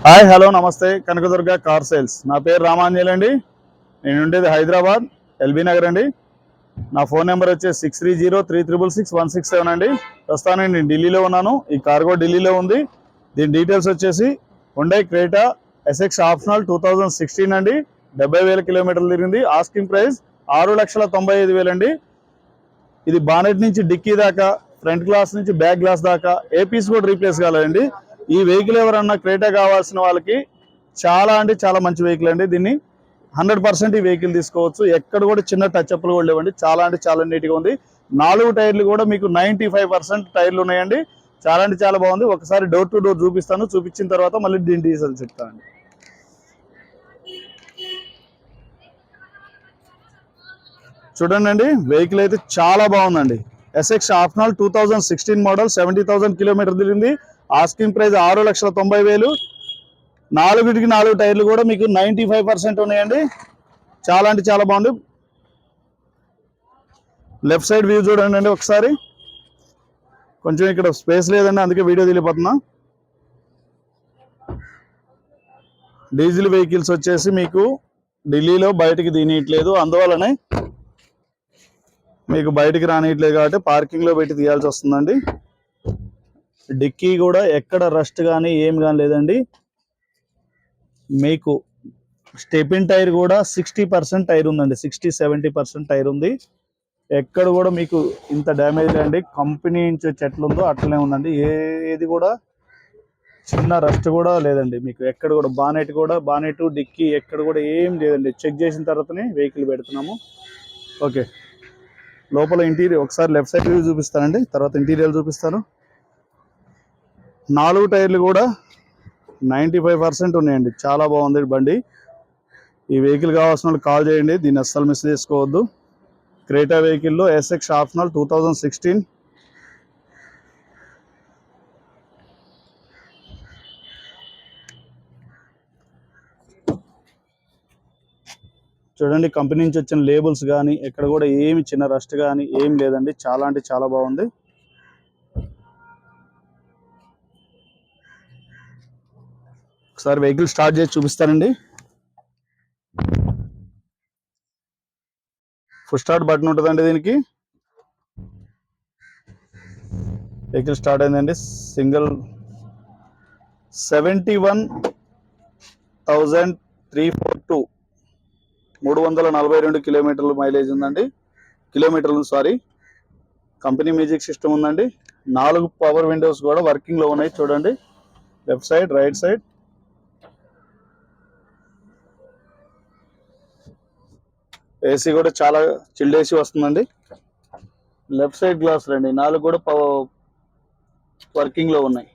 Hi hello నమస్తే Kanakadurga car sales. నా పేరు రామాంజలి. నేను ఉండేది హైదరాబాద్ ఎల్బీ నగర్ అండి. నా ఫోన్ నెంబర్ వచ్చేసి 6303666167 అండి. ప్రస్తుతానికి నేను ఢిల్లీలో ఉన్నాను. ఈ కార్గో ఢిల్లీలో ఉంది. దీని డీటెయిల్స్ వచ్చేసి హుండై క్రెటా ఎస్ఎక్స్ ఆప్షనల్ 2016 అండి. 70,000 కిలోమీటర్లు తిరిగింది. ఆస్కింగ్ ప్రైస్ 6,95,000 అండి. ఇది బానెట్ నుంచి డిక్కీ దాకా, ఫ్రంట్ గ్లాస్ నుంచి బ్యాక్ గ్లాస్ దాకా ఏ పీస్ కూడా రీప్లేస్ కాలేదండి. ఈ వెహికల్ ఎవరన్నా క్రెటా కావాల్సిన వాళ్ళకి చాలా అంటే చాలా మంచి వెహికల్ అండి. దీన్ని 100% ఈ వెహికల్ తీసుకోవచ్చు. ఎక్కడ కూడా చిన్న టచ్ అప్లు కూడా లేవండి. చాలా అంటే చాలా నీట్గా ఉంది. 4 టైర్లు కూడా మీకు 95% టైర్లు ఉన్నాయండి. చాలా అంటే చాలా బాగుంది. ఒకసారి డోర్ టు డోర్ చూపిస్తాను. చూపించిన తర్వాత మళ్ళీ దీని డీటెయిల్స్ చెప్తానండి. చూడండి, వెహికల్ అయితే చాలా బాగుందండి. ఎస్ఎక్స్ ఆప్షనల్ 2016 మోడల్, 70,000 కిలోమీటర్ తిరిగింది. Asking price 6,90,000. 4 టైర్లు కూడా మీకు 95% ఉన్నాయండి. చాలా అంటే చాలా బాగుంది. లెఫ్ట్ సైడ్ వ్యూ చూడండి ఒకసారి. కొంచెం ఇక్కడ స్పేస్ లేదండి, అందుకే వీడియో తెలియపోతున్నా. డీజిల్ వెహికల్స్ వచ్చేసి మీకు ఢిల్లీలో బయటికి తీయట్లేదు, అందువల్లనే మీకు బయటికి రానియట్లేదు కాబట్టి పార్కింగ్లో పెట్టి తీయాల్సి వస్తుందండి. డిక్కీ కూడా ఎక్కడ రస్ట్ కానీ ఏం కానీ లేదండి. మీకు స్టెపిన్ టైర్ కూడా 60% టైర్ ఉందండి. 60-70% టైర్ ఉంది. ఎక్కడ కూడా మీకు ఇంత డ్యామేజ్ లేదండి. కంపెనీ నుంచి చెట్లు ఉందో అట్లనే ఉందండి. ఏది కూడా చిన్న రస్ట్ కూడా లేదండి. మీకు ఎక్కడ కూడా బానెట్ డిక్కీ ఎక్కడ కూడా ఏం లేదండి. చెక్ చేసిన తర్వాతనే వెహికల్ పెడుతున్నాము. ఓకే, లోపల ఇంటీరియర్ ఒకసారి లెఫ్ట్ సైడ్ వ్యూ చూపిస్తానండి, తర్వాత ఇంటీరియర్ చూపిస్తాను. 4 టైర్లు కూడా 95% ఉన్నాయండి. చాలా బాగుంది బండి. ఈ వెహికల్ కావాల్సిన వాళ్ళు కాల్ చేయండి. దీన్ని అస్సలు మిస్ చేసుకోవద్దు. క్రెటా వెహికల్లో ఎస్ఎక్స్ ఆప్షనల్ 2016. చూడండి, కంపెనీ నుంచి వచ్చిన లేబుల్స్ కానీ ఎక్కడ కూడా ఏమి చిన్న రస్ట్ కానీ ఏం లేదండి. చాలా అంటే చాలా బాగుంది. ఒకసారి వెహికల్ స్టార్ట్ చేసి చూపిస్తానండి. ఫుల్ స్టార్ట్ బటన్ ఉంటుందండి దీనికి. వెహికల్ స్టార్ట్ అయిందండి. సింగిల్ 71,342 342 కిలోమీటర్లు మైలేజ్ ఉందండి. సారీ, కంపెనీ మ్యూజిక్ సిస్టమ్ ఉందండి. 4 పవర్ విండోస్ కూడా వర్కింగ్ లో ఉన్నాయి. చూడండి, left side, right side. AC కూడా చాలా చిల్డ్ ఏసీ వస్తుందండి. లెఫ్ట్ సైడ్ గ్లాస్ రండి, 4 కూడా వర్కింగ్ లో ఉన్నాయి.